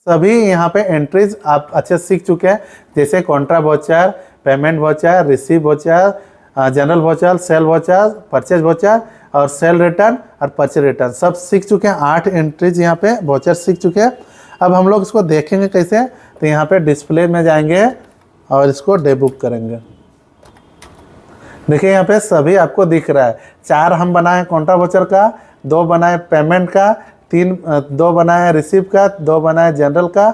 सभी यहाँ पे एंट्रीज आप अच्छे से सीख चुके हैं, जैसे Contra voucher, payment voucher, receive voucher, journal voucher, sale voucher, purchase voucher और सेल रिटर्न और परचेज रिटर्न सब सीख चुके हैं। 8 एंट्रीज यहाँ पे वाउचर सीख चुके हैं। अब हम लोग इसको देखेंगे कैसे, तो यहाँ पे डिस्प्ले में जाएंगे और इसको डेबुक करेंगे। देखिए यहाँ पे सभी आपको दिख रहा है। 4 हम बनाए कॉन्ट्रा वाउचर का, 2 बनाए पेमेंट का, 2 बनाए रिसीव का, 2 बनाए जनरल का,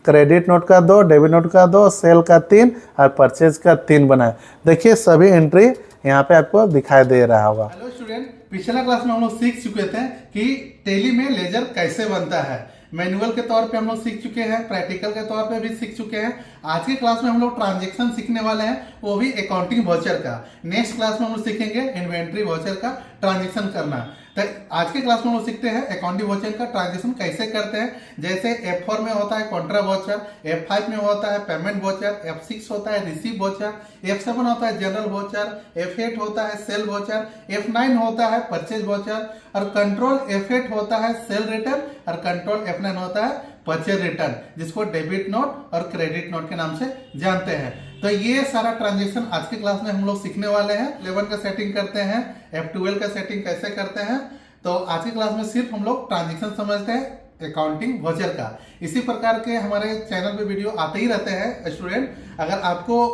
क्रेडिट नोट का 2, डेबिट नोट का 2, सेल का 3 और परचेज का 3 बनाए। देखिए सभी एंट्री यहाँ पे आपको दिखाई दे रहा होगा। हेलो स्टूडेंट, पिछला क्लास में हम लोग सीख चुके थे कि टैली में लेजर कैसे बनता है। मैनुअल के तौर पे हम लोग सीख चुके हैं, प्रैक्टिकल के तौर पे भी सीख चुके हैं। आज के क्लास में हम लोग ट्रांजैक्शन सीखने वाले हैं, वो भी अकाउंटिंग वाउचर का। नेक्स्ट क्लास में हम लोग सीखेंगे इन्वेंट्री वाउचर का ट्रांजैक्शन करना। तो आज के क्लास में हम लोग सीखते हैं अकाउंटिंग वाउचर का ट्रांजैक्शन कैसे करते हैं। जैसे F4 में होता है कॉन्ट्रा वाउचर, F5 में होता है पेमेंट वाउचर, F6 होता है रिसीव वाउचर, F7 होता है जनरल वाउचर, F8 होता है सेल वाउचर, F9 होता है परचेज वाउचर और कंट्रोल F8 होता है सेल रिटर्न और कंट्रोल F9 होता है परचेज रिटर्न, जिसको डेबिट नोट और क्रेडिट नोट के नाम से जानते हैं। तो ये सारा ट्रांजैक्शन आज की क्लास में हम लोग सीखने वाले हैं। 11 का सेटिंग करते हैं, F12 का सेटिंग कैसे करते हैं। तो आज की क्लास में सिर्फ हम लोग ट्रांजैक्शन समझते हैं अकाउंटिंग वाउचर का। इसी प्रकार के हमारे चैनल पे वीडियो आते ही रहते हैं स्टूडेंट। अगर आपको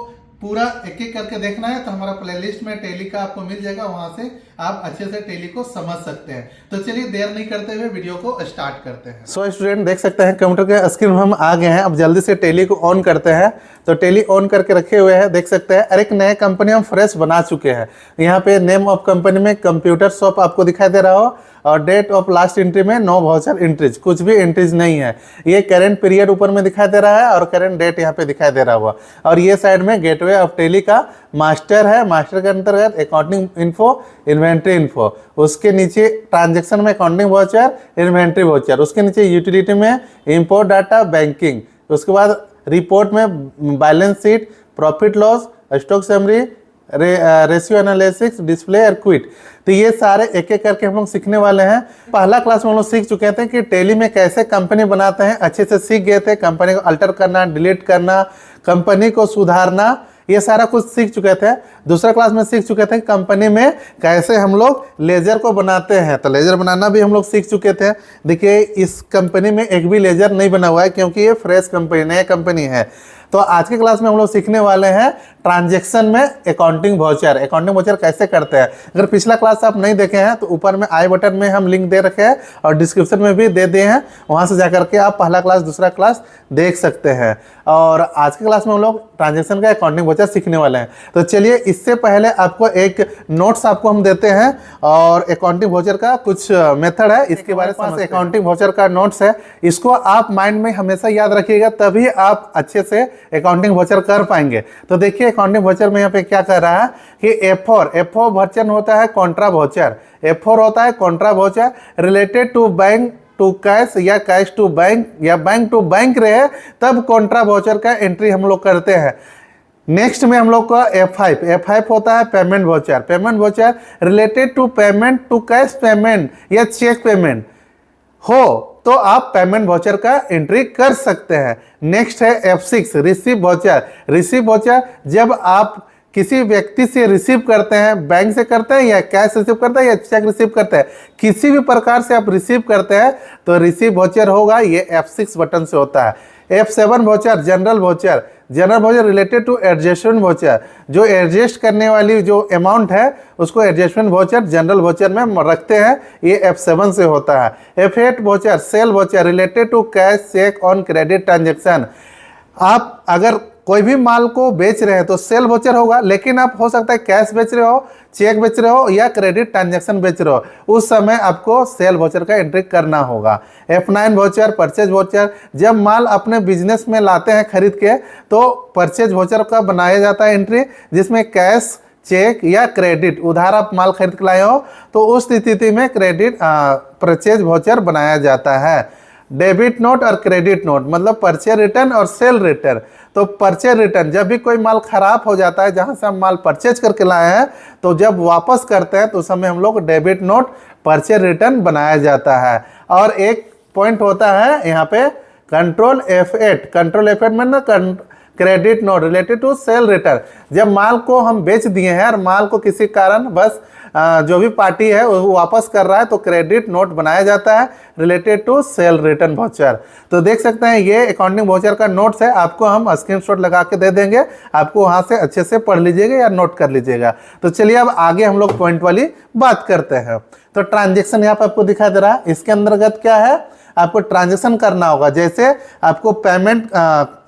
पूरा एक एक करके देखना है तो हमारा प्लेलिस्ट में टैली का आपको मिल जाएगा, वहां से आप अच्छे से टैली को समझ सकते हैं। तो चलिए देर नहीं करते हुए वीडियो को स्टार्ट करते हैं। सो स्टूडेंट देख सकते हैं कंप्यूटर के स्क्रीन में हम आ गए हैं। अब जल्दी से टैली को ऑन करते हैं। तो टैली ऑन करके रखे हुए हैं, देख सकते हैं। और एक नया कंपनी हम फ्रेश बना चुके हैं। यहाँ पे नेम ऑफ कंपनी में कंप्यूटर शॉप आपको दिखाई दे रहा हो और डेट ऑफ लास्ट एंट्री में नो वाउचर एंट्रीज, कुछ भी एंट्रीज नहीं है। ये करेंट पीरियड ऊपर में दिखाई दे रहा है और करेंट डेट यहाँ पे दिखाई दे रहा हुआ। और ये साइड में गेटवे ऑफ टैली का मास्टर है। मास्टर के अंतर्गत अकाउंटिंग इन्फो, इन्वेंट्री इन्फो, उसके नीचे ट्रांजैक्शन में अकाउंटिंग वाउचर, इन्वेंट्री वाउचर, उसके नीचे यूटिलिटी में इंपोर्ट डाटा, बैंकिंग, उसके बाद रिपोर्ट में balance sheet, profit loss, stock summary, ratio analysis, display और क्विट। तो ये सारे एक एक करके हम लोग सीखने वाले हैं। पहला क्लास में हम लोग सीख चुके थे कि टैली में कैसे कंपनी बनाते हैं, अच्छे से सीख गए थे। कंपनी को अल्टर करना, डिलीट करना, कंपनी को सुधारना, ये सारा कुछ सीख चुके थे। दूसरा क्लास में सीख चुके थे कंपनी में कैसे हम लोग लेजर को बनाते हैं, तो लेजर बनाना भी हम लोग सीख चुके थे। देखिए इस कंपनी में एक भी लेजर नहीं बना हुआ है क्योंकि ये फ्रेश कंपनी, नया कंपनी है। तो आज के क्लास में हम लोग सीखने वाले हैं ट्रांजैक्शन में अकाउंटिंग वाउचर। अकाउंटिंग वाउचर कैसे करते हैं। अगर पिछला क्लास आप नहीं देखे हैं तो ऊपर में आई बटन में हम लिंक दे रखे हैं और डिस्क्रिप्शन में भी दे दिए हैं, वहां से जाकर के आप पहला क्लास दूसरा क्लास देख सकते हैं। और आज के क्लास में हम लोग ट्रांजैक्शन का अकाउंटिंग वाउचर सीखने वाले हैं। तो चलिए इससे पहले आपको एक नोट्स आपको हम देते हैं और अकाउंटिंग वाउचर का कुछ मेथड है, इसके बारे में अकाउंटिंग वाउचर का नोट्स है। इसको आप माइंड में हमेशा याद रखिएगा, तभी आप अच्छे से अकाउंटिंग वाउचर कर पाएंगे। तो देखिए अकाउंटिंग वाउचर में यहाँ पे क्या कर रहा है कि F4 वाउचर होता है कॉन्ट्रा वाउचर। F4 होता है contra voucher related to bank to cash या कैश टू बैंक या बैंक टू बैंक रहे तब कॉन्ट्रा वाउचर का एंट्री हम लोग करते हैं। नेक्स्ट में हम लोग का F5 होता है payment voucher. Payment voucher related to payment to cash payment या चेक पेमेंट हो तो आप पेमेंट वाउचर का एंट्री कर सकते हैं। नेक्स्ट है F6 receive voucher. Receive voucher जब आप किसी व्यक्ति से रिसीव करते हैं, बैंक से करते हैं या कैश रिसीव करते हैं या चेक रिसीव करते हैं, किसी भी प्रकार से आप रिसीव करते हैं तो रिसीव वाउचर होगा, ये F6 बटन से होता है। F7 voucher journal voucher. Journal voucher related to adjustment voucher, जो एडजस्ट करने वाली जो अमाउंट है उसको एडजस्टमेंट वाउचर जनरल वाउचर में रखते हैं, ये F7 से होता है। F8 voucher sale voucher related to cash cheque on credit transaction. आप अगर कोई भी माल को बेच रहे हैं तो सेल वाउचर होगा, लेकिन आप हो सकता है कैश बेच रहे हो, चेक बेच रहे हो या क्रेडिट ट्रांजैक्शन बेच रहे हो, उस समय आपको सेल वाउचर का एंट्री करना होगा। F9 वाउचर परचेज वाउचर, जब माल अपने बिजनेस में लाते हैं खरीद के तो परचेज वाउचर का बनाया जाता है एंट्री, जिसमें कैश चेक या क्रेडिट उधार आप माल खरीद के लाए हो तो उस स्थिति में क्रेडिट परचेज वाउचर बनाया जाता है। डेबिट नोट और क्रेडिट नोट मतलब परचेज रिटर्न और सेल रिटर्न। तो परचेज रिटर्न जब भी कोई माल खराब हो जाता है, जहां से हम माल परचेज करके लाए हैं, तो जब वापस करते हैं तो उस समय हम लोग डेबिट नोट परचेज रिटर्न बनाया जाता है। और एक पॉइंट होता है यहाँ पे कंट्रोल F8, कंट्रोल F8 में ना credit note related to sale return. जब माल को हम बेच दिए हैं और माल को किसी कारण बस जो भी पार्टी है वो वापस कर रहा है तो क्रेडिट नोट बनाया जाता है related to sale return voucher. तो देख सकते हैं ये अकाउंटिंग वाउचर का नोट्स है, आपको हम स्क्रीनशॉट लगा के दे देंगे, आपको वहां से अच्छे से पढ़ लीजिएगा या नोट कर लीजिएगा। तो चलिए अब आगे हम लोग पॉइंट वाली बात करते हैं। तो ट्रांजेक्शन यहाँ पर आपको दिखाई दे रहा है, इसके अंतर्गत क्या है, आपको ट्रांजेक्शन करना होगा। जैसे आपको पेमेंट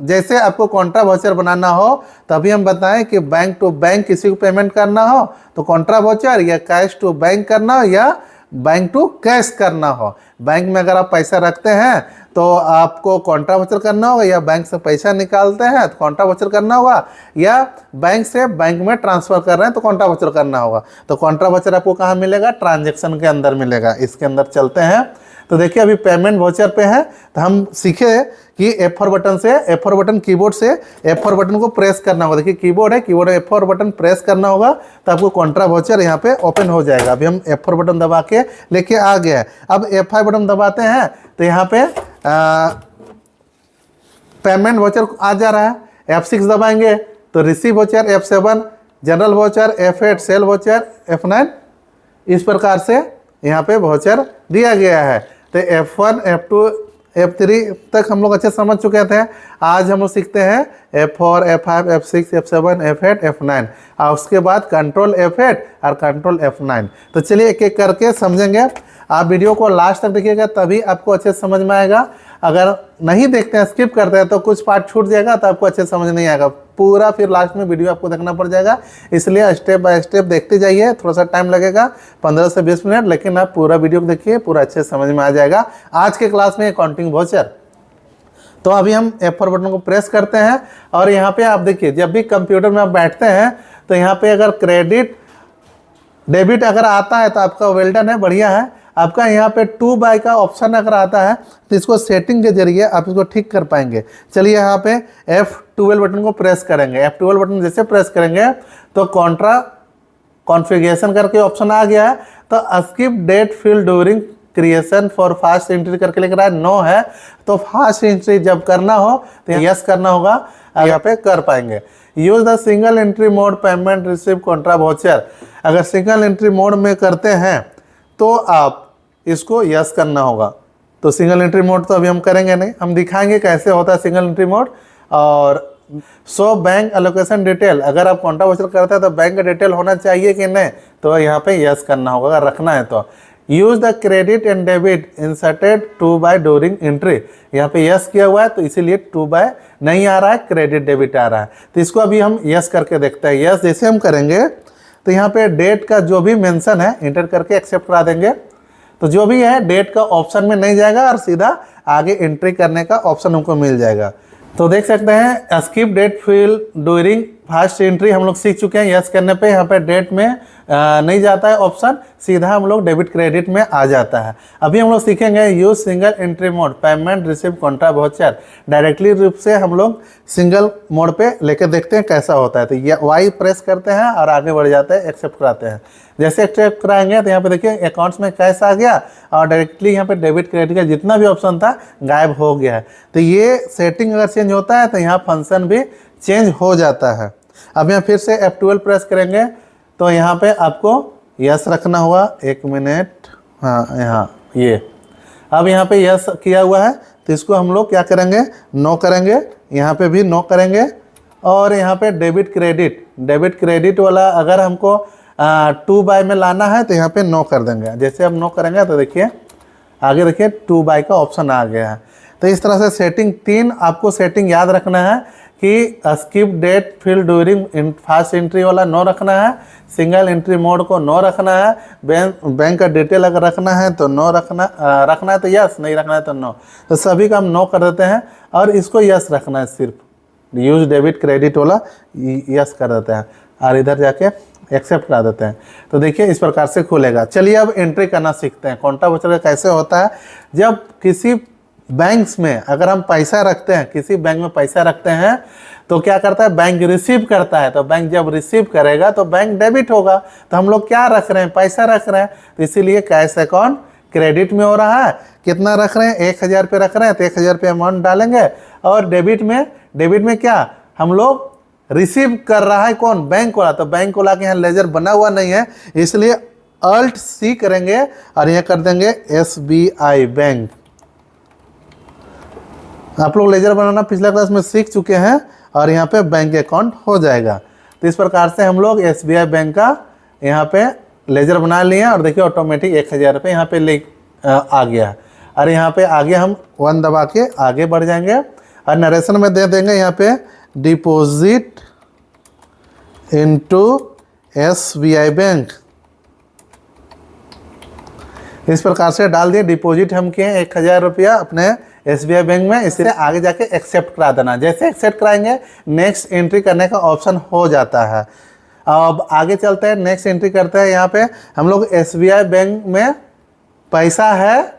जैसे आपको कॉन्ट्रा वाउचर बनाना हो तभी हम बताएं कि बैंक टू बैंक किसी को पेमेंट करना हो तो कॉन्ट्रा वाउचर, या कैश टू बैंक करना हो या बैंक टू कैश करना हो। बैंक में अगर आप पैसा रखते हैं तो आपको कॉन्ट्रा वाउचर करना होगा, या बैंक से पैसा निकालते हैं तो कॉन्ट्रा वाउचर करना होगा, या बैंक से बैंक में ट्रांसफर कर रहे हैं तो कॉन्ट्रा वाउचर करना होगा। तो कॉन्ट्रा वाउचर आपको कहाँ मिलेगा, ट्रांजेक्शन के अंदर मिलेगा। इसके अंदर चलते हैं। तो देखिए अभी पेमेंट वाउचर पे है, तो हम सीखे कि F4 बटन से, F4 बटन कीबोर्ड से F4 बटन को प्रेस करना होगा। देखिए कीबोर्ड है, कीबोर्ड में F4 बटन प्रेस करना होगा तो आपको कॉन्ट्रा वाउचर यहाँ पे ओपन हो जाएगा। अभी हम F4 बटन दबा के लेके आ गया है। अब F5 बटन दबाते हैं तो यहाँ पे पेमेंट वाउचर आ जा रहा है। F6 दबाएंगे तो receive voucher, F7 general voucher, F8 cell voucher, F9 इस प्रकार से यहाँ पे वाउचर दिया गया है। तो F1, F2, F3 तक हम लोग अच्छे समझ चुके थे। आज हम लोग सीखते हैं F4, F5, F6, F7, F8, F9 और उसके बाद कंट्रोल F8 और कंट्रोल F9। तो चलिए एक एक करके समझेंगे। आप वीडियो को लास्ट तक देखिएगा तभी आपको अच्छे से समझ में आएगा। अगर नहीं देखते हैं, स्किप करते हैं तो कुछ पार्ट छूट जाएगा तो आपको अच्छे से समझ नहीं आएगा। पूरा फिर लास्ट में वीडियो आपको देखना पड़ जाएगा, इसलिए स्टेप बाय स्टेप देखते जाइए। थोड़ा सा टाइम लगेगा 15 से 20 मिनट, लेकिन आप पूरा वीडियो देखिए, पूरा अच्छे से समझ में आ जाएगा। आज के क्लास में अकाउंटिंग वाउचर। तो अभी हम F4 बटन को प्रेस करते हैं और यहाँ पे आप देखिए जब भी कंप्यूटर में आप बैठते हैं तो यहाँ पे अगर क्रेडिट डेबिट अगर आता है तो आपका वेल डन है, बढ़िया है। आपका यहाँ पे टू बाय का ऑप्शन अगर आता है तो इसको सेटिंग के जरिए आप इसको ठीक कर पाएंगे। चलिए यहाँ पे F12 बटन को प्रेस करेंगे। F12 बटन जैसे प्रेस करेंगे तो कॉन्ट्रा कॉन्फ़िगरेशन करके ऑप्शन आ गया है। तो skip date field during creation for fast entry करके लिख रहा है, नो है। तो फास्ट एंट्री जब करना हो तो यस करना होगा, यहाँ पे कर पाएंगे। Use the single entry mode payment receive Contra voucher. अगर सिंगल एंट्री मोड में करते हैं तो आप इसको यस करना होगा। तो सिंगल एंट्री मोड तो अभी हम करेंगे नहीं, हम दिखाएंगे कैसे होता है सिंगल एंट्री मोड। और सो बैंक एलोकेशन डिटेल, अगर आप कॉन्ट्रा वाउचर करते हैं तो बैंक का डिटेल होना चाहिए कि नहीं, तो यहाँ पे यस करना होगा अगर रखना है तो। Use the credit and debit instead to by during entry, यहाँ पे यस किया हुआ है तो इसीलिए टू बाय नहीं आ रहा है, क्रेडिट डेबिट आ रहा है। तो इसको अभी हम यस करके देखते हैं। यस जैसे हम करेंगे तो यहाँ पे डेट का जो भी मेंशन है इंटर करके एक्सेप्ट करा देंगे, तो जो भी है डेट का ऑप्शन में नहीं जाएगा और सीधा आगे एंट्री करने का ऑप्शन हमको मिल जाएगा। तो देख सकते हैं skip date field during fast entry हम लोग सीख चुके हैं। यस करने पे यहाँ पे डेट में नहीं जाता है ऑप्शन, सीधा हम लोग डेबिट क्रेडिट में आ जाता है। अभी हम लोग सीखेंगे use single entry mode payment receive Contra voucher. Directly रूप से हम लोग सिंगल मोड पे लेकर देखते हैं कैसा होता है। तो ये वाई प्रेस करते हैं और आगे बढ़ जाते हैं, एक्सेप्ट कराते हैं। जैसे एक्सेप्ट कराएंगे तो यहाँ पे देखिए अकाउंट्स में कैश आ गया और डायरेक्टली यहाँ पे डेबिट क्रेडिट का जितना भी ऑप्शन था गायब हो गया है। तो ये सेटिंग अगर चेंज होता है तो यहाँ फंक्शन भी चेंज हो जाता है। अब यहाँ फिर से F12 प्रेस करेंगे तो यहाँ पे आपको यस रखना हुआ। एक मिनट, हाँ यहाँ ये अब यहाँ पे यस किया हुआ है तो इसको हम लोग क्या करेंगे, नो करेंगे। यहाँ पे भी नो करेंगे और यहाँ पे डेबिट क्रेडिट वाला अगर हमको टू बाय में लाना है तो यहाँ पे नो कर देंगे। जैसे हम नो करेंगे तो देखिए आगे देखिए टू बाय का ऑप्शन आ गया है। तो इस तरह से सेटिंग 3 आपको सेटिंग याद रखना है कि skip date field during fast entry वाला नो रखना है, सिंगल एंट्री मोड को नो रखना है, बैंक का डिटेल अगर रखना है तो नो रखना है तो यस, नहीं रखना है तो नो। तो सभी का हम नो कर देते हैं और इसको यस रखना है, सिर्फ यूज डेबिट क्रेडिट वाला यस कर देते हैं और इधर जाके एक्सेप्ट करा देते हैं। तो देखिए इस प्रकार से खुलेगा। चलिए अब एंट्री करना सीखते हैं। कॉन्ट्रा वाउचर कैसे होता है, जब किसी बैंक्स में अगर हम पैसा रखते हैं, किसी बैंक में पैसा रखते हैं तो क्या करता है, बैंक रिसीव करता है। तो बैंक जब रिसीव करेगा तो बैंक डेबिट होगा। तो हम लोग क्या रख रहे हैं, पैसा रख रहे हैं, तो इसीलिए कैश अकाउंट क्रेडिट में हो रहा है, कितना रख रहे हैं, 1000 रुपये रख रहे हैं तो 1000 रुपये अमाउंट डालेंगे। और डेबिट में क्या हम लोग रिसीव कर रहा है कौन, बैंक वाला, तो बैंक वाला के यहाँ लेजर बना हुआ नहीं है, इसलिए अल्ट सी करेंगे और यहाँ कर देंगे SBI बैंक। आप लोग लेजर बनाना पिछला क्लास में सीख चुके हैं और यहाँ पे बैंक अकाउंट हो जाएगा। तो इस प्रकार से हम लोग SBI बैंक का यहाँ पे लेजर बना लिए और देखिए ऑटोमेटिक 1000 रुपये यहाँ पे ले आ गया। और यहाँ पे आगे हम 1 दबा के आगे बढ़ जाएंगे और नरेशन में दे देंगे यहाँ पे डिपॉजिट इनटू SBI बैंक। इस प्रकार से डाल दिए, डिपॉजिट हम किए 1000 रुपया अपने SBI बैंक में, इससे आगे जाके एक्सेप्ट करा देना। जैसे एक्सेप्ट कराएंगे नेक्स्ट एंट्री करने का ऑप्शन हो जाता है। अब आगे चलते हैं, नेक्स्ट एंट्री करते हैं। यहाँ पे हम लोग SBI बैंक में पैसा है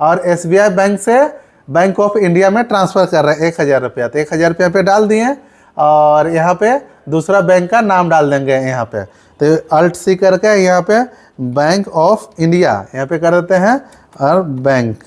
और SBI बैंक से बैंक ऑफ इंडिया में ट्रांसफ़र कर रहे हैं 1000 रुपया, तो 1000 रुपया पे डाल दिए और यहाँ पे दूसरा बैंक का नाम डाल देंगे यहाँ पे। तो अल्ट सी करके यहाँ पे बैंक ऑफ इंडिया यहाँ पे कर देते हैं और बैंक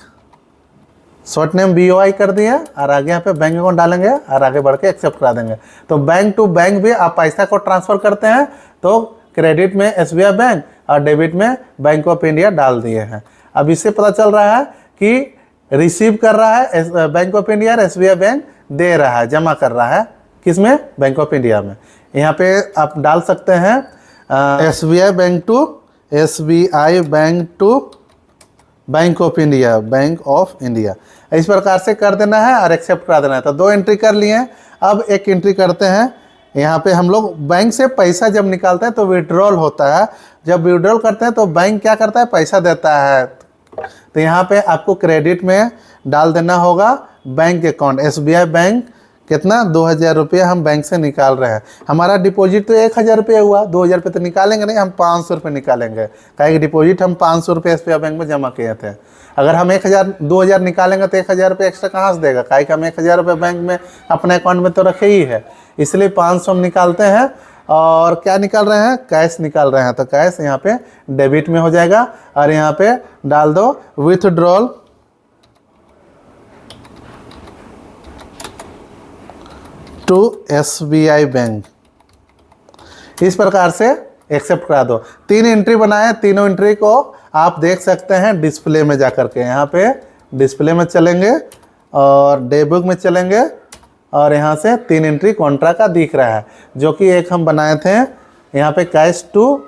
शॉर्ट नेम BOI कर दिए और आगे यहाँ पे बैंक अकाउंट डालेंगे और आगे बढ़ के एक्सेप्ट करा देंगे। तो बैंक टू बैंक भी आप पैसा को ट्रांसफ़र करते हैं तो क्रेडिट में SBI बैंक और डेबिट में बैंक ऑफ इंडिया डाल दिए हैं। अब इससे पता चल रहा है कि रिसीव कर रहा है बैंक ऑफ इंडिया और SBI बैंक दे रहा है, जमा कर रहा है किसमें, बैंक ऑफ इंडिया में। यहाँ पे आप डाल सकते हैं SBI bank to Bank of India, Bank of India. इस प्रकार से कर देना है और एक्सेप्ट करा देना है। तो 2 एंट्री कर लिए हैं। अब एक एंट्री करते हैं। यहाँ पे हम लोग बैंक से पैसा जब निकालते हैं तो विड्रॉल होता है। जब विड्रॉल करते हैं तो बैंक क्या करता है, पैसा देता है। तो यहाँ पे आपको क्रेडिट में डाल देना होगा बैंक अकाउंट, SBI बैंक कितना 2000 रुपये हम बैंक से निकाल रहे हैं। हमारा डिपॉजिट तो 1000 रुपये हुआ, 2000 रुपये तो निकालेंगे नहीं, हम 500 रुपये निकालेंगे। कहेंगे डिपॉजिट हम 500 रुपये SBI बैंक में जमा किए थे। अगर हम 2000 निकालेंगे तो 1000 रुपये एक्स्ट्रा कहाँ से देगा, काहे कि हम 1000 रुपये बैंक में अपने अकाउंट में तो रखे ही है, इसलिए 500 हम निकालते हैं। और क्या निकाल रहे हैं, कैश निकाल रहे हैं, तो कैश यहाँ पे डेबिट में हो जाएगा। और यहाँ पे डाल दो विथड्रॉल टू SBI बैंक। इस प्रकार से एक्सेप्ट करा दो। 3 एंट्री बनाए, तीनों एंट्री को आप देख सकते हैं डिस्प्ले में जा कर के। यहाँ पे डिस्प्ले में चलेंगे और डे बुक में चलेंगे और यहाँ से 3 एंट्री कॉन्ट्रा का दिख रहा है, जो कि एक हम बनाए थे। यहाँ पे कैश टू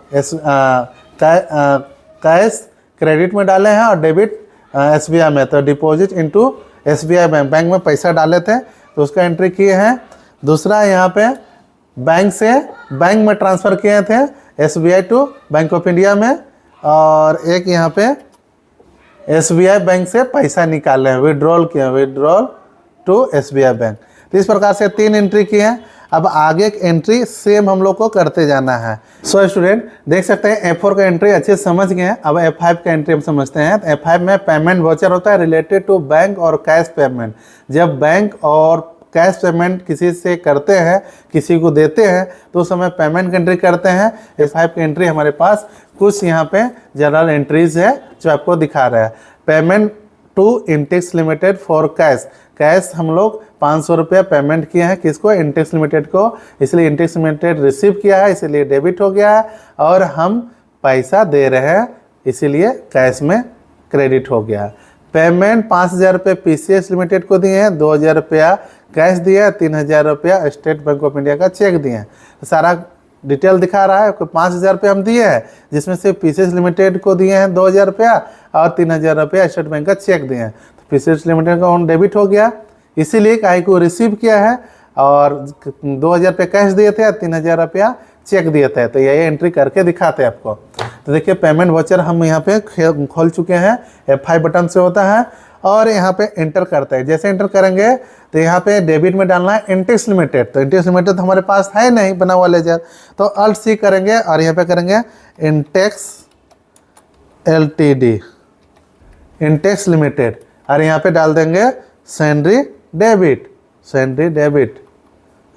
कैश क्रेडिट में डाले हैं और डेबिट SBI में, तो डिपॉजिट इनटू SBI बैंक में पैसा डाले थे तो उसका एंट्री किए हैं। दूसरा यहाँ पे बैंक से बैंक में ट्रांसफ़र किए थे SBI to Bank of India में, और एक यहाँ पे SBI बैंक से पैसा निकाल रहे हैं, विड्रॉल किए, विड्रॉल टू SBI बैंक। तो इस प्रकार से 3 एंट्री किए हैं। अब आगे एक एंट्री सेम हम लोग को करते जाना है। सो स्टूडेंट देख सकते हैं F4 का एंट्री अच्छे से समझ गए हैं। अब F5 का एंट्री हम समझते हैं। तो F5 में पेमेंट वाउचर होता है रिलेटेड टू बैंक और कैश पेमेंट। जब बैंक और कैश पेमेंट किसी से करते हैं, किसी को देते हैं, तो उस समय पेमेंट की एंट्री करते हैं। F5 की एंट्री हमारे पास कुछ यहाँ पे जनरल एंट्रीज है जो आपको दिखा रहा है। Payment to Intex limited for cash, cash हम लोग 500 रुपया पेमेंट किए हैं, किसको, इंटेक्स लिमिटेड को, इसलिए इंटेक्स लिमिटेड रिसीव किया है, इसीलिए डेबिट हो गया है। और हम पैसा दे रहे हैं, इसीलिए कैश में क्रेडिट हो गया। पेमेंट 5000 रुपये PCS लिमिटेड को दिए हैं, 2000 रुपया कैश दिया, 3000 रुपया स्टेट बैंक ऑफ इंडिया का चेक दिए हैं। तो सारा डिटेल दिखा रहा है। 5000 रुपये हम दिए हैं, जिसमें से PCS लिमिटेड को दिए हैं 2000 रुपया और 3000 रुपया स्टेट बैंक का चेक दिए हैं। तो PCS लिमिटेड का अकाउंट डेबिट हो गया, इसीलिए काहे को रिसीव किया है और 2000 रुपये कैश दिए थे और 3000 रुपया चेक दिए थे। तो यही एंट्री करके दिखाते हैं आपको। तो देखिए पेमेंट वाउचर हम यहाँ पे खोल चुके हैं, F5 बटन से होता है और यहाँ पे एंटर करते हैं। जैसे एंटर करेंगे तो यहाँ पे डेबिट में डालना है इंटेक्स लिमिटेड, तो इंटेक्स लिमिटेड तो हमारे पास है नहीं बना हुआ लेजर, तो अल्ट सी करेंगे और यहाँ पे करेंगे इंटेक्स LTD, इंटेक्स लिमिटेड, और यहाँ पे डाल देंगे सैंड्री डेबिट, सैंड्री डेबिट,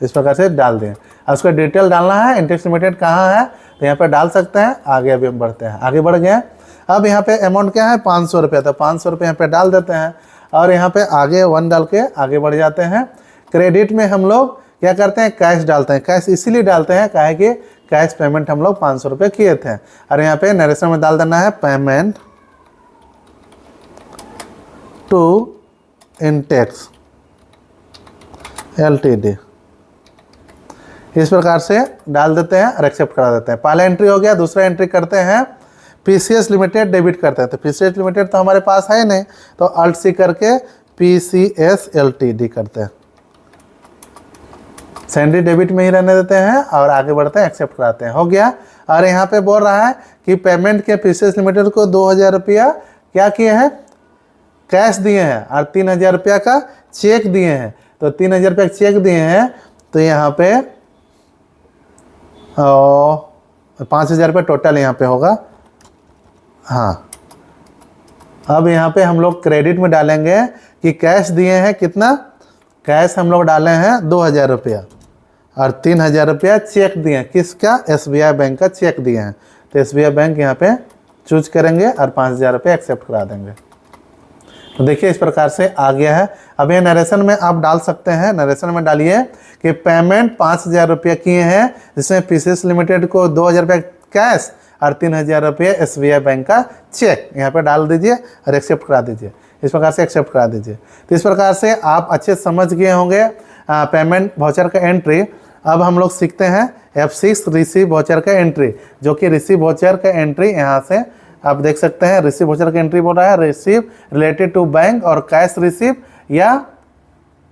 इस प्रकार से डाल दें। अब उसका डिटेल डालना है, इंटेक्स लिमिटेड कहाँ है तो यहाँ पे डाल सकते हैं। आगे अभी हम बढ़ते हैं, आगे बढ़ गए। अब यहाँ पे अमाउंट क्या है 500 रुपये, तो 500 रुपये यहाँ पे डाल देते हैं और यहाँ पे आगे 1 डाल के आगे बढ़ जाते हैं। क्रेडिट में हम लोग क्या करते हैं, कैश डालते हैं। कैश इसीलिए डालते हैं काहे कि कैश पेमेंट हम लोग 500 रुपये किए थे। और यहाँ पे नरेशन में डाल देना है पेमेंट टू इंटेक्स LTD, इस प्रकार से डाल देते हैं और एक्सेप्ट करा देते हैं। पहला एंट्री हो गया। दूसरा एंट्री करते हैं PCS लिमिटेड डेबिट करते हैं। तो PCS लिमिटेड तो हमारे पास है नहीं, तो अल्ट सी करके PCS LTD करते हैं। सैंडी डेबिट में ही रहने देते हैं और आगे बढ़ते हैं, एक्सेप्ट कराते हैं। हो गया। और यहाँ पे बोल रहा है कि पेमेंट के PCS लिमिटेड को 2000 रुपया क्या किए हैं, कैश दिए हैं और 3000 रुपया का चेक दिए हैं। तो 3000 रुपया चेक दिए हैं, तो यहाँ पे 5000 रुपये टोटल यहाँ पे होगा। हाँ, अब यहाँ पे हम लोग क्रेडिट में डालेंगे कि कैश दिए हैं कितना, कैश हम लोग डाले हैं 2000 रुपया और 3000 रुपया चेक दिए हैं। किसका, SBI बैंक का चेक दिए हैं। तो SBI बैंक यहाँ पे चूज करेंगे और 5000 रुपये एक्सेप्ट करा देंगे। तो देखिए इस प्रकार से आ गया है। अब ये नरेशन में आप डाल सकते हैं। नरेशन में डालिए कि पेमेंट 5000 रुपये किए हैं, जिसमें PCS लिमिटेड को 2000 रुपये कैश और 3000 रुपये SBI बैंक का चेक यहाँ पे डाल दीजिए और एक्सेप्ट करा दीजिए। इस प्रकार से एक्सेप्ट करा दीजिए। तो इस प्रकार से आप अच्छे समझ गए होंगे पेमेंट वाउचर का एंट्री। अब हम लोग सीखते हैं F6 रिसीव वाउचर का एंट्री, जो कि रिसीव वाउचर का एंट्री यहाँ से आप देख सकते हैं। रिसीव वाउचर का एंट्री बोल रहा है रिसीव रिलेटेड टू बैंक और कैश रिसीव या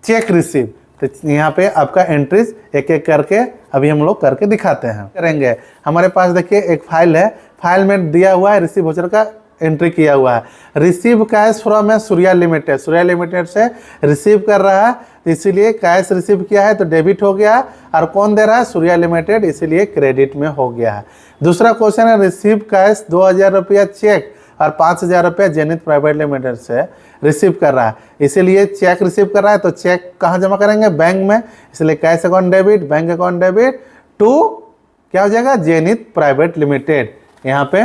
चेक रिसीव। तो यहाँ पे आपका एंट्रीज एक एक करके अभी हम लोग करके दिखाते हैं, करेंगे। हमारे पास देखिए एक फाइल है, फाइल में दिया हुआ है रिसीव वाउचर का एंट्री किया हुआ है। रिसीव कैश फ्रॉम है सूर्या लिमिटेड, सूर्या लिमिटेड से रिसीव कर रहा है, तो इसीलिए कैश रिसीव किया है तो डेबिट हो गया है। और कौन दे रहा है, सूर्या लिमिटेड, इसीलिए क्रेडिट में हो गया है। दूसरा क्वेश्चन है रिसीव कैश 2000 रुपया चेक और 5000 रुपया जेनिथ प्राइवेट लिमिटेड से रिसीव कर रहा है, इसीलिए चेक रिसीव कर रहा है। तो चेक कहाँ जमा करेंगे, बैंक में, इसलिए cash account debit, bank account debit to क्या हो जाएगा, जेनिथ प्राइवेट लिमिटेड। यहाँ पे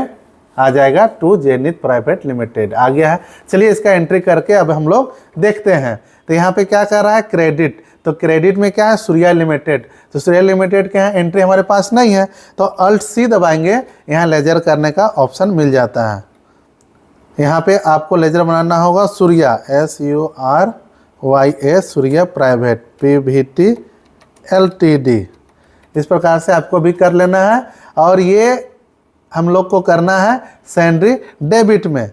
आ जाएगा टू जेनिथ प्राइवेट लिमिटेड, आ गया है। चलिए इसका एंट्री करके अब हम लोग देखते हैं। तो यहाँ पे क्या कर रहा है, क्रेडिट। तो क्रेडिट में क्या है, सूर्या लिमिटेड। तो सूर्या लिमिटेड के यहाँ एंट्री हमारे पास नहीं है, तो अल्ट सी दबाएंगे, यहाँ लेजर करने का ऑप्शन मिल जाता है। यहाँ पे आपको लेजर बनाना होगा Surya SURYA Surya private PVT LTD, इस प्रकार से आपको भी कर लेना है। और ये हम लोग को करना है सैंड्री डेबिट में,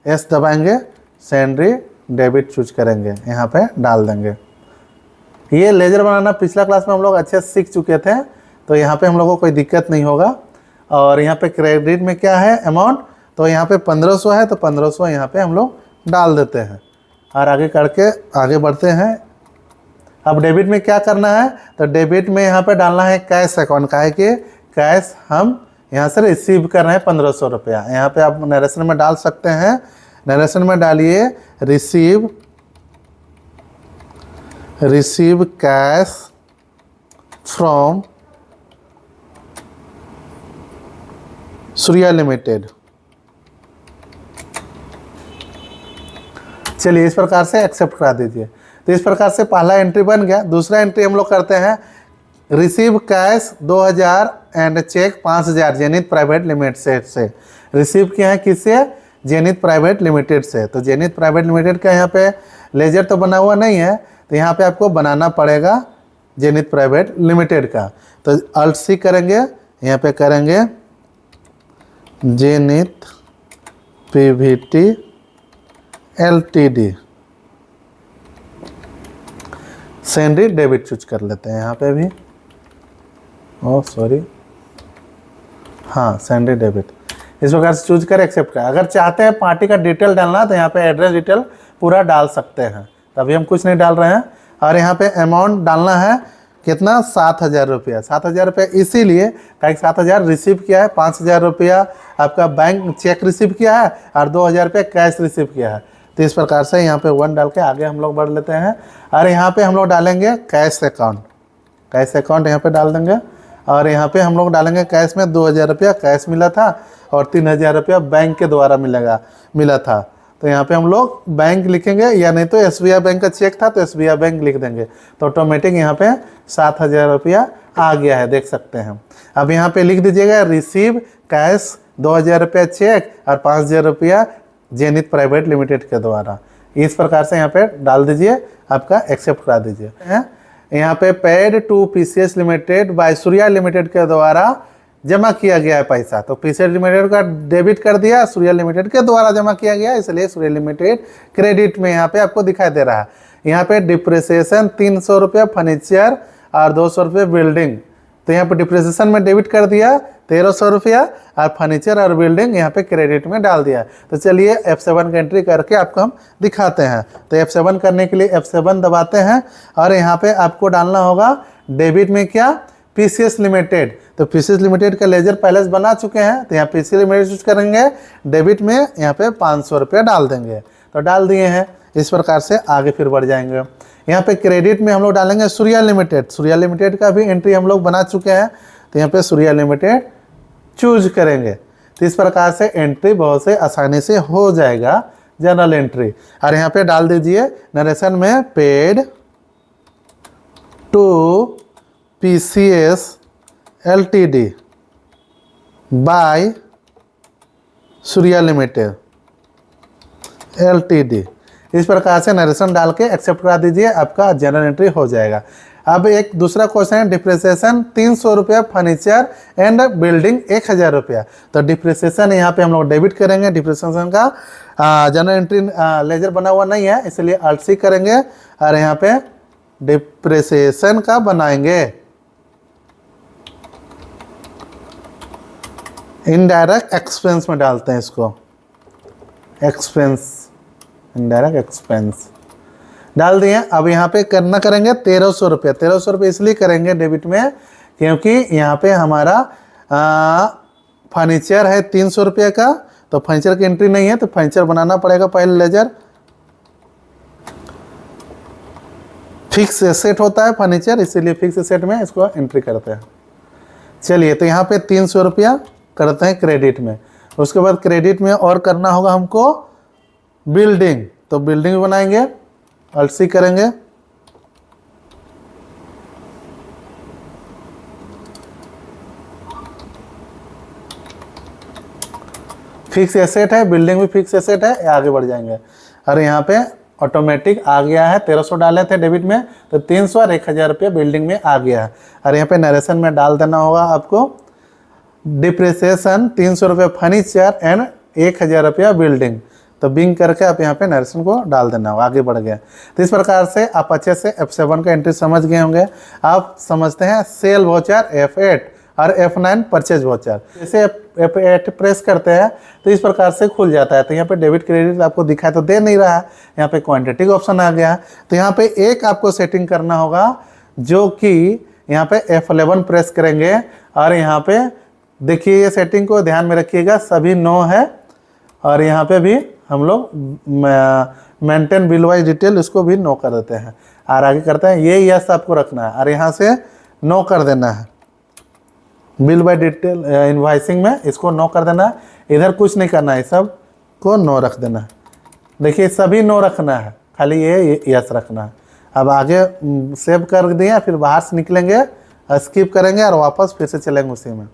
एस दबाएंगे, सैंड्री डेबिट चूज करेंगे, यहाँ पे डाल देंगे। ये लेजर बनाना पिछला क्लास में हम लोग अच्छे से सीख चुके थे, तो यहाँ पे हम लोगों को कोई दिक्कत नहीं होगा। और यहाँ पे क्रेडिट में क्या है अमाउंट, तो यहाँ पे 1500 है, तो 1500 यहाँ पे हम लोग डाल देते हैं और आगे करके आगे बढ़ते हैं। अब डेबिट में क्या करना है, तो डेबिट में यहाँ पे डालना है कैश अकाउंट का है कि कैश हम यहाँ से रिसीव कर रहे हैं 1500 रुपया। यहाँ पे आप नरेशन में डाल सकते हैं, नरेशन में डालिए receive cash from Surya limited. चलिए इस प्रकार से एक्सेप्ट करा दीजिए। तो इस प्रकार से पहला एंट्री बन गया। दूसरा एंट्री हम लोग करते हैं receive cash 2000 and cheque 5000 Zenith private limited से रिसीव किया है, किससे, जेनिथ प्राइवेट लिमिटेड से। तो जेनिथ प्राइवेट लिमिटेड का यहाँ पे लेजर तो बना हुआ नहीं है, तो यहाँ पे आपको बनाना पड़ेगा जेनिथ प्राइवेट लिमिटेड का। तो अल्ट सी करेंगे, यहाँ पे करेंगे Zenith PVT LTD, sundry debit choose कर लेते हैं यहाँ पे भी, ओह सॉरी, हाँ सैंड्री डेबिट, इस प्रकार से चूज कर एक्सेप्ट कर। अगर चाहते हैं पार्टी का डिटेल डालना तो यहाँ पे एड्रेस डिटेल पूरा डाल सकते हैं, तभी हम कुछ नहीं डाल रहे हैं। और यहाँ पे अमाउंट डालना है कितना, 7000 रुपया। 7000 रुपया इसीलिए ताकि 7000 रिसीव किया है, 5000 रुपया आपका बैंक चेक रिसीव किया है और 2000 रुपया कैश रिसीव किया है। तो इस प्रकार से यहाँ पे 1 डाल के आगे हम लोग बढ़ लेते हैं। और यहाँ पे हम लोग डालेंगे कैश अकाउंट, कैश अकाउंट यहाँ पे डाल देंगे और यहाँ पे हम लोग डालेंगे कैश में 2000 रुपया कैश मिला था और 3000 रुपया बैंक के द्वारा मिला था। तो यहाँ पे हम लोग बैंक लिखेंगे, या नहीं तो SBI बैंक का चेक था तो SBI बैंक लिख देंगे, तो ऑटोमेटिक यहाँ पे 7000 रुपया आ गया है, देख सकते हैं। अब यहाँ पे लिख दीजिएगा रिसीव कैश 2000 रुपया चेक और 5000 रुपया जेनिथ प्राइवेट लिमिटेड के द्वारा। इस प्रकार से यहाँ पे डाल दीजिए, आपका एक्सेप्ट करा दीजिए। यहाँ पे paid to PCS limited by Surya limited के द्वारा जमा किया गया है पैसा, तो PCS लिमिटेड का डेबिट कर दिया, सूर्या लिमिटेड के द्वारा जमा किया गया, इसलिए सूर्या लिमिटेड क्रेडिट में यहाँ पे आपको दिखाई दे रहा है। यहाँ पे डिप्रिसिएशन 300 रुपये फर्नीचर और 200 रुपये बिल्डिंग, तो यहाँ पे डिप्रिसिएशन में डेबिट कर दिया 1300 रुपया और फर्नीचर और बिल्डिंग यहाँ पे क्रेडिट में डाल दिया। तो चलिए F7 का एंट्री करके आपको हम दिखाते हैं। तो F7 करने के लिए F7 दबाते हैं और यहाँ पे आपको डालना होगा डेबिट में क्या, PCS लिमिटेड। तो PCS लिमिटेड का लेजर पहले से बना चुके हैं, तो यहाँ PCS लिमिटेड यूज करेंगे, डेबिट में यहाँ पे 500 रुपया डाल देंगे। तो डाल दिए हैं, इस प्रकार से आगे फिर बढ़ जाएंगे। यहाँ पे क्रेडिट में हम लोग डालेंगे सूर्या लिमिटेड, सूर्या लिमिटेड का भी एंट्री हम लोग बना चुके हैं, तो यहाँ पे सूर्या लिमिटेड चूज करेंगे। तो इस प्रकार से एंट्री बहुत से आसानी से हो जाएगा, जनरल एंट्री। और यहाँ पे डाल दीजिए नरेशन में paid to PCS LTD by Surya limited LTD। इस प्रकार से नरेशन डाल के एक्सेप्ट करा दीजिए, आपका जनरल एंट्री हो जाएगा। अब एक दूसरा क्वेश्चन है, डिप्रिसिएशन 300 रुपया फर्नीचर एंड बिल्डिंग 1000 रुपया। तो डिप्रिसिएशन यहाँ पे हम लोग डेबिट करेंगे, डिप्रिसिएशन का जनरल एंट्री लेजर बना हुआ नहीं है, इसलिए Alt C करेंगे और यहाँ पे डिप्रिसिएशन का बनाएंगे। इनडायरेक्ट एक्सपेंस में डालते हैं इसको, एक्सपेंस, इनडायरेक्ट एक्सपेंस डाल दिए। अब यहाँ पे करना करेंगे 1300 रुपये। 1300 रुपये इसलिए करेंगे डेबिट में क्योंकि यहाँ पे हमारा फर्नीचर है 300 रुपये का, तो फर्नीचर की एंट्री नहीं है, तो फर्नीचर बनाना पड़ेगा पहले लेजर। फिक्स एसेट होता है फर्नीचर, इसीलिए फिक्स एसेट में इसको एंट्री करते हैं। चलिए, तो यहाँ पे 300 रुपया करते हैं क्रेडिट में। उसके बाद क्रेडिट में और करना होगा हमको बिल्डिंग, तो बिल्डिंग बनाएंगे, Alt C करेंगे। फिक्स एसेट है, बिल्डिंग भी फिक्स एसेट है, आगे बढ़ जाएंगे। और यहाँ पे ऑटोमेटिक आ गया है, 1300 डाले थे डेबिट में, तो 300 और 1000 रुपये बिल्डिंग में आ गया है। और यहाँ पे नरेशन में डाल देना होगा आपको डिप्रिसिएशन 300 रुपये फर्नीचर एंड 1000 रुपया बिल्डिंग, तो बिंग करके आप यहाँ पे नरेशन को डाल देना होगा, आगे बढ़ गया। तो इस प्रकार से आप अच्छे से F7 का एंट्री समझ गए होंगे। आप समझते हैं सेल वाउचर F8 और F9 परचेज वाउचर। जैसे F8 प्रेस करते हैं तो इस प्रकार से खुल जाता है। तो यहाँ पे डेबिट क्रेडिट आपको दिखाई तो दे नहीं रहा है, यहाँ पे क्वांटिटी का ऑप्शन आ गया। तो यहाँ पे एक आपको सेटिंग करना होगा, जो कि यहाँ पे F11 प्रेस करेंगे और यहाँ पे देखिए, ये सेटिंग को ध्यान में रखिएगा, सभी नो है। और यहाँ पे भी हम लोग मेंटेन बिल वाइज डिटेल, इसको भी नो कर देते हैं और आगे करते हैं। ये यस आपको रखना है और यहाँ से नो कर देना है। बिल बाय डिटेल इनवॉइसिंग में इसको नो कर देना है, इधर कुछ नहीं करना है, सब को नो रख देना है। देखिए, सभी नो रखना है, खाली ये यस रखना है। अब आगे सेव कर दिए, फिर बाहर से निकलेंगे, स्किप करेंगे और वापस फिर से चलेंगे उसी में।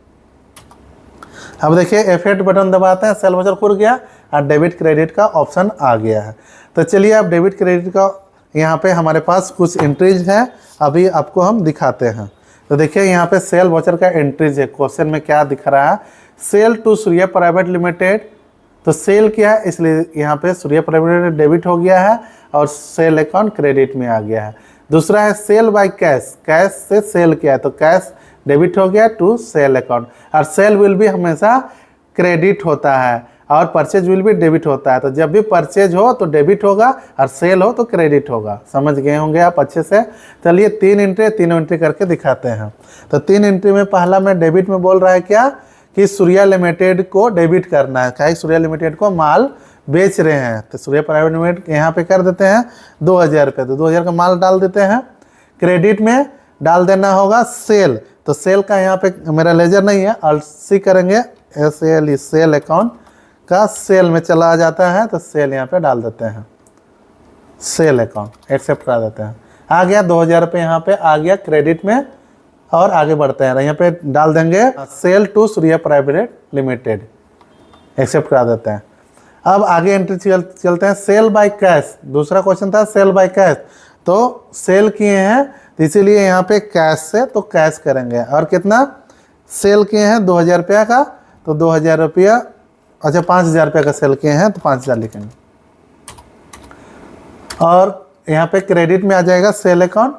अब देखिए F8 बटन दबाते हैं, सेल वाउचर खुल गया और डेबिट क्रेडिट का ऑप्शन आ गया है। तो चलिए, अब डेबिट क्रेडिट का यहाँ पे हमारे पास कुछ एंट्रीज है, अभी आपको हम दिखाते हैं। तो देखिए, यहाँ पे सेल वाउचर का एंट्रीज है। क्वेश्चन में क्या दिख रहा है, sale to Surya private limited. तो सेल क्या है, इसलिए यहाँ पे सूर्या प्राइवेट लिमिटेड डेबिट हो गया है और सेल अकाउंट क्रेडिट में आ गया है। दूसरा है सेल बाय कैश, कैश से सेल किया है, तो कैश डेबिट हो गया टू सेल अकाउंट। और सेल विल भी हमेशा क्रेडिट होता है और परचेज विल भी डेबिट होता है। तो जब भी परचेज हो तो डेबिट होगा और सेल हो तो क्रेडिट होगा। समझ गए होंगे आप अच्छे से। चलिए, तीन एंट्री करके दिखाते हैं। तो 3 एंट्री में पहला में डेबिट में बोल रहा है क्या, कि सूर्या लिमिटेड को डेबिट करना है, क्या सूर्या लिमिटेड को माल बेच रहे हैं। तो सूर्या प्राइवेट लिमिटेड यहाँ पे कर देते हैं 2000 रुपये, तो 2000 का माल डाल देते हैं। क्रेडिट में डाल देना होगा सेल, तो सेल का यहाँ पे मेरा लेजर नहीं है, अल्ट सी करेंगे, SALE सेल अकाउंट का सेल में चला जाता है, तो सेल यहाँ पे डाल देते हैं, सेल अकाउंट एक्सेप्ट करा देते हैं। आ गया 2000 रुपये यहाँ पे आ गया क्रेडिट में, और आगे बढ़ते हैं। यहाँ पे डाल देंगे sale to Surya private limited, accept करा देते हैं। अब आगे एंट्री चलते हैं, सेल बाय कैश। दूसरा क्वेश्चन था सेल बाय कैश, तो सेल किए हैं तो इसीलिए यहाँ पे कैश से तो कैश करेंगे। और कितना सेल किए हैं 2000 रुपया का, तो 2000 रुपया, अच्छा 5000 रुपया का सेल किए हैं तो 5000 लिखेंगे। और यहाँ पे क्रेडिट में आ जाएगा सेल अकाउंट,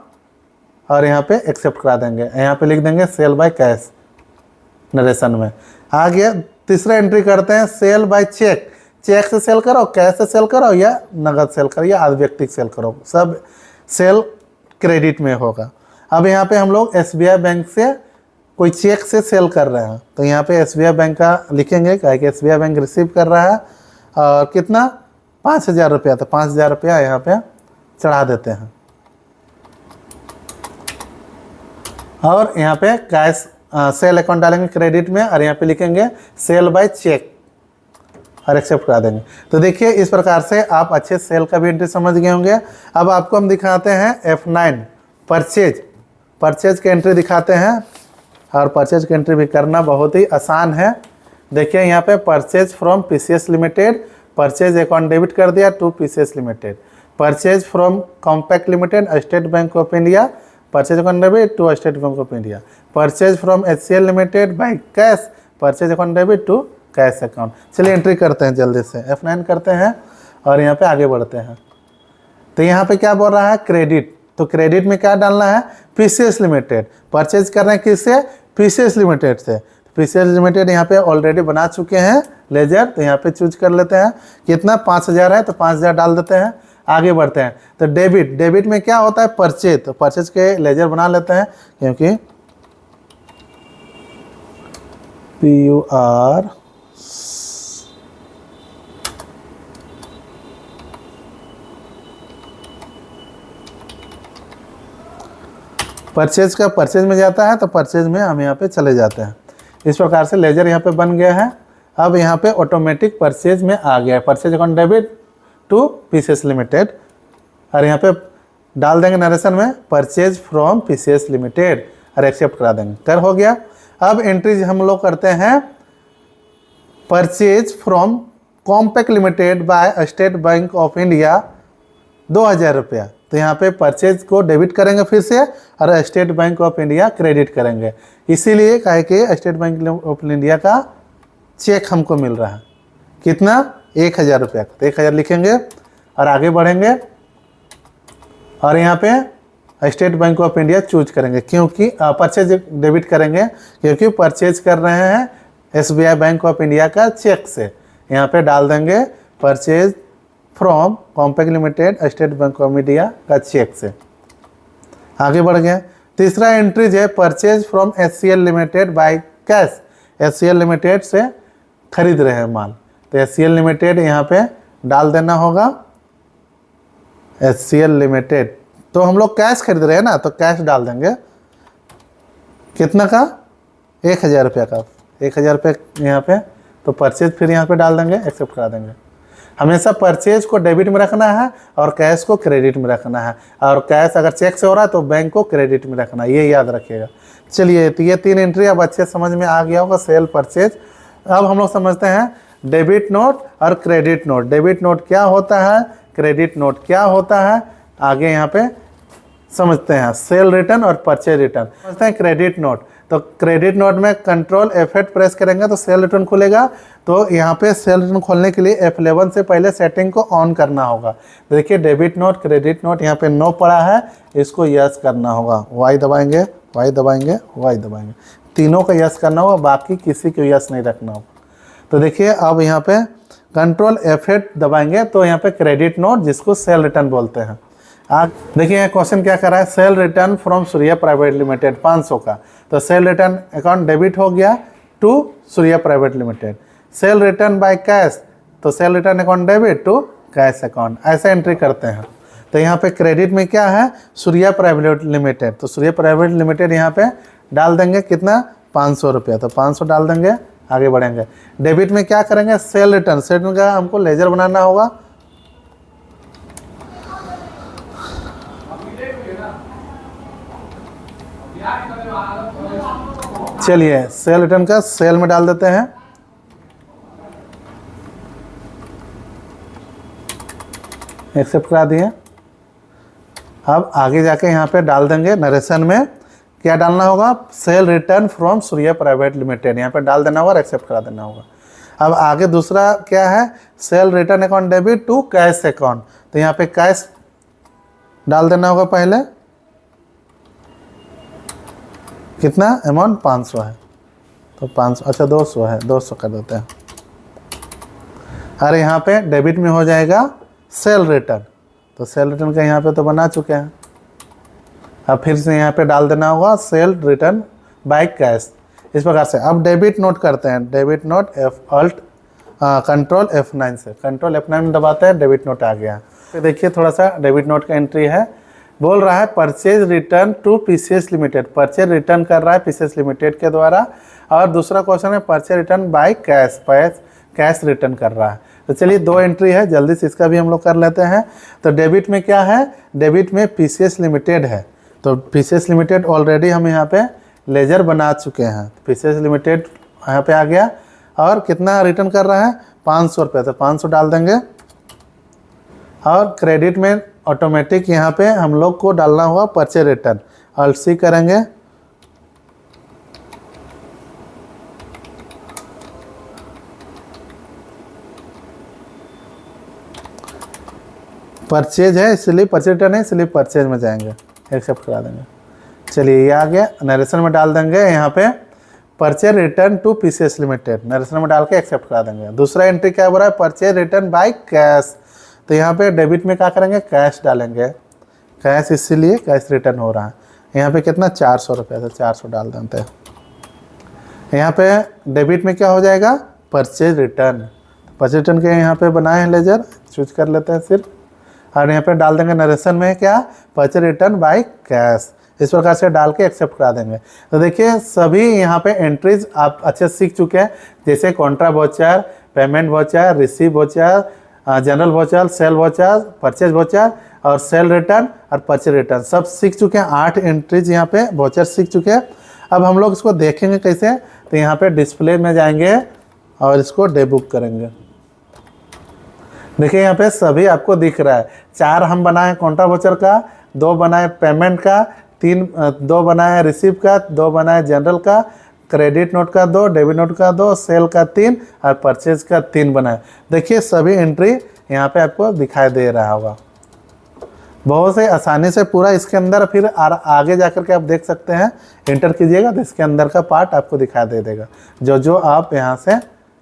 और यहाँ पे एक्सेप्ट करा देंगे, यहाँ पे लिख देंगे सेल बाय कैश नरेशन में। आ गया तीसरा एंट्री करते हैं, सेल बाय चेक। चेक से सेल करो, कैश से सेल करो, या नगद सेल करो, या आधिव्यक्तिक सेल करो, सब सेल क्रेडिट में होगा। अब यहाँ पे हम लोग SBI बैंक से कोई चेक से सेल कर रहे हैं, तो यहाँ पे SBI बैंक का लिखेंगे, क्या कि SBI बैंक रिसीव कर रहा है, और कितना 5000 रुपया, तो 5000 रुपया यहाँ पे चढ़ा देते हैं। और यहाँ पे कैश सेल अकाउंट डालेंगे क्रेडिट में, और यहाँ पे लिखेंगे सेल बाय चेक और एक्सेप्ट करा देंगे। तो देखिए इस प्रकार से आप अच्छे सेल का भी एंट्री समझ गए होंगे। अब आपको हम दिखाते हैं F9 परचेज की एंट्री दिखाते हैं, और परचेज की एंट्री भी करना बहुत ही आसान है। देखिए यहाँ पे purchase from PCS limited, purchase account debit कर दिया to PCS limited. Purchase from Compact limited, State Bank of India, purchase account debit to State Bank of India. Purchase from HCL limited by cash, purchase account debit to cash account. चलिए entry करते हैं जल्दी से, F9 करते हैं और यहाँ पे आगे बढ़ते हैं। तो यहाँ पे क्या बोल रहा है क्रेडिट, तो क्रेडिट में क्या डालना है PCS लिमिटेड। परचेज कर रहे हैं किससे, PCS लिमिटेड से। PCS लिमिटेड यहाँ पे ऑलरेडी बना चुके हैं लेजर, तो यहाँ पे चूज कर लेते हैं, कितना 5000 है तो 5000 डाल देते हैं। आगे बढ़ते हैं, तो डेबिट में क्या होता है परचेज, तो परचेज के लेजर बना लेते हैं, क्योंकि PUR परचेज का परचेज में जाता है, तो परचेज में हम यहाँ पे चले जाते हैं। इस प्रकार से लेजर यहाँ पे बन गया है। अब यहाँ पे ऑटोमेटिक परचेज में आ गया है, purchase account debit to PCS limited, और यहाँ पे डाल देंगे नरेशन में परचेज फ्रॉम PCS लिमिटेड और एक्सेप्ट करा देंगे, कर हो गया। अब एंट्रीज हम लोग करते हैं purchase from Compact limited by state Bank of India 2000 रुपया, तो यहाँ पे परचेज को डेबिट करेंगे फिर से, और state Bank of India credit करेंगे। इसीलिए कहे कि स्टेट बैंक ऑफ इंडिया का चेक हमको मिल रहा है, कितना 1000 रुपया का, तो 1000 लिखेंगे और आगे बढ़ेंगे। और यहाँ पे state Bank of India choose करेंगे, क्योंकि परचेज डेबिट करेंगे, क्योंकि परचेज कर रहे हैं SBI बैंक ऑफ इंडिया का चेक से। यहाँ पे डाल देंगे purchase from Compact limited State Bank of India का चेक से। आगे बढ़ गए, तीसरा एंट्रीज है purchase from HCL limited by cash. HCL limited से खरीद रहे हैं माल, तो HCL लिमिटेड यहाँ पे डाल देना होगा, HCL लिमिटेड, तो हम लोग कैश खरीद रहे हैं ना, तो कैश डाल देंगे, कितना का 1000 रुपया का, 1000 रुपये यहाँ पे, तो परचेज फिर यहाँ पे डाल देंगे, एक्सेप्ट करा देंगे। हमेशा परचेज को डेबिट में रखना है और कैश को क्रेडिट में रखना है, और कैश अगर चेक से हो रहा है तो बैंक को क्रेडिट में रखना है, ये याद रखिएगा। चलिए तो ये 3 एंट्री अब अच्छे समझ में आ गया होगा, सेल परचेज। अब हम लोग समझते हैं डेबिट नोट और क्रेडिट नोट। डेबिट नोट क्या होता है, क्रेडिट नोट क्या होता है, आगे यहाँ पे समझते हैं। सेल रिटर्न और परचेज रिटर्न समझते हैं। क्रेडिट नोट, तो क्रेडिट नोट में कंट्रोल F8 प्रेस करेंगे तो सेल रिटर्न खुलेगा। तो यहाँ पे सेल रिटर्न खोलने के लिए F11 से पहले सेटिंग को ऑन करना होगा। देखिए डेबिट नोट क्रेडिट नोट यहाँ पे नो पड़ा है, इसको यस करना होगा, Y दबाएंगे, Y दबाएंगे, Y दबाएंगे, तीनों का यस करना होगा, बाकी किसी को यस नहीं रखना होगा। तो देखिए अब यहाँ पे कंट्रोल F8 दबाएंगे तो यहाँ पे क्रेडिट नोट, जिसको सेल रिटर्न बोलते हैं। आज देखिए क्वेश्चन क्या कर रहा है, sale return from Surya private limited 500 का, तो सेल रिटर्न अकाउंट डेबिट हो गया to Surya private limited. Sale return by cash, तो sale return account debit to cash account, ऐसा एंट्री करते हैं। तो यहाँ पे क्रेडिट में क्या है, सूर्या प्राइवेट लिमिटेड, तो सूर्या प्राइवेट लिमिटेड यहाँ पे डाल देंगे कितना, 500 रुपया, तो 500 डाल देंगे, आगे बढ़ेंगे। डेबिट में क्या करेंगे, सेल रिटर्न, सेल रिटर्न का हमको लेजर बनाना होगा। चलिए सेल रिटर्न का सेल में डाल देते हैं, एक्सेप्ट करा दिए। अब आगे जाके यहाँ पे डाल देंगे नरेशन में क्या डालना होगा, cell return from Surya private limited, यहाँ पे डाल देना होगा और एक्सेप्ट करा देना होगा। अब आगे दूसरा क्या है, sale return account debit to cash account, तो यहाँ पे कैश डाल देना होगा पहले, कितना अमाउंट 500 है, तो 500, अच्छा 200 है, 200 कर देते हैं। और यहाँ पे डेबिट में हो जाएगा सेल रिटर्न, तो सेल रिटर्न का यहाँ पे तो बना चुके हैं। अब फिर से यहाँ पे डाल देना होगा सेल रिटर्न बाय कैश, इस प्रकार से। अब डेबिट नोट करते हैं, डेबिट नोट कंट्रोल F9 से, कंट्रोल F9 दबाते हैं, डेबिट नोट आ गया। फिर देखिए थोड़ा सा डेबिट नोट का एंट्री है, बोल रहा है purchase return to PCS limited, purchase return कर रहा है पीसीएस लिमिटेड के द्वारा। और दूसरा क्वेश्चन है purchase return by cash, cash return कर रहा है। तो चलिए 2 एंट्री है, जल्दी से इसका भी हम लोग कर लेते हैं। तो डेबिट में क्या है, डेबिट में पीसीएस लिमिटेड है, तो पीसीएस लिमिटेड ऑलरेडी हम यहाँ पे लेजर बना चुके हैं, पीसीएस लिमिटेड यहाँ पे आ गया। और कितना रिटर्न कर रहा है, 500 रुपये, तो 500 डाल देंगे। और क्रेडिट में ऑटोमेटिक यहाँ पे हम लोग को डालना होगा परचेज रिटर्न, अल्ट सी करेंगे। परचेज है इसलिए परचेज रिटर्न है, इसलिए परचेज में जाएंगे, एक्सेप्ट करा देंगे। चलिए ये आ गया, नरेशन में डाल देंगे यहाँ पे purchase return to PCS limited, narration में डाल के एक्सेप्ट करा देंगे। दूसरा एंट्री क्या हो रहा है, परचेज रिटर्न बाय कैश, तो यहाँ पे डेबिट में क्या करेंगे, कैश डालेंगे, कैश इसीलिए कैश रिटर्न हो रहा है। यहाँ पे कितना 400 रुपये, तो 400 डाल देते हैं। यहाँ पे डेबिट में क्या हो जाएगा, परचेज रिटर्न, परचेज रिटर्न के यहाँ पे बनाए हैं लेजर, चूज कर लेते हैं सिर्फ। और यहाँ पे डाल देंगे नरेशन में क्या, परचेज रिटर्न बाय कैश, इस प्रकार से डाल के एक्सेप्ट करा देंगे। तो देखिए सभी यहाँ पे एंट्रीज आप अच्छे से सीख चुके हैं, जैसे contra voucher, payment voucher, receive voucher, journal voucher, sale voucher, purchase voucher और सेल रिटर्न और परचेज रिटर्न सब सीख चुके हैं। 8 एंट्रीज यहाँ पे वोचर सीख चुके हैं। अब हम लोग इसको देखेंगे कैसे, तो यहाँ पे डिस्प्ले में जाएंगे और इसको डेबुक करेंगे। देखिए यहाँ पे सभी आपको दिख रहा है, 4 हम बनाए कॉन्ट्रा वोचर का, 2 बनाए पेमेंट का, 2 बनाए रिसीव का, 2 बनाए जनरल का, क्रेडिट नोट का 2, डेबिट नोट का 2, सेल का 3 और परचेज का 3 बनाए। देखिए सभी एंट्री यहाँ पे आपको दिखाई दे रहा होगा, बहुत से आसानी से पूरा इसके अंदर। फिर आगे जाकर के आप देख सकते हैं, एंटर कीजिएगा तो इसके अंदर का पार्ट आपको दिखाई दे देगा जो जो आप यहाँ से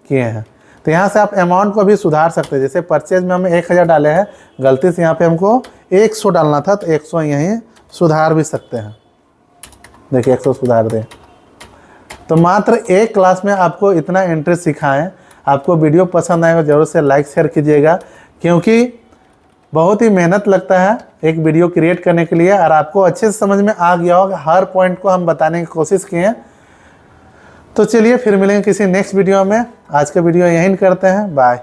किए हैं। तो यहाँ से आप अमाउंट को भी सुधार सकते हैं, जैसे परचेज में हम 1000 डाले हैं, गलती से यहाँ पे हमको 100 डालना था, तो 100 यहीं सुधार भी सकते हैं। देखिए 100 सुधार दें। तो मात्र एक क्लास में आपको इतना इंटरेस्ट सिखाएं। आपको वीडियो पसंद आएगा जरूर से लाइक शेयर कीजिएगा, क्योंकि बहुत ही मेहनत लगता है एक वीडियो क्रिएट करने के लिए, और आपको अच्छे से समझ में आ गया होगा, हर पॉइंट को हम बताने की कोशिश किए हैं। तो चलिए फिर मिलेंगे किसी नेक्स्ट वीडियो में, आज का वीडियो यहीं करते हैं, बाय।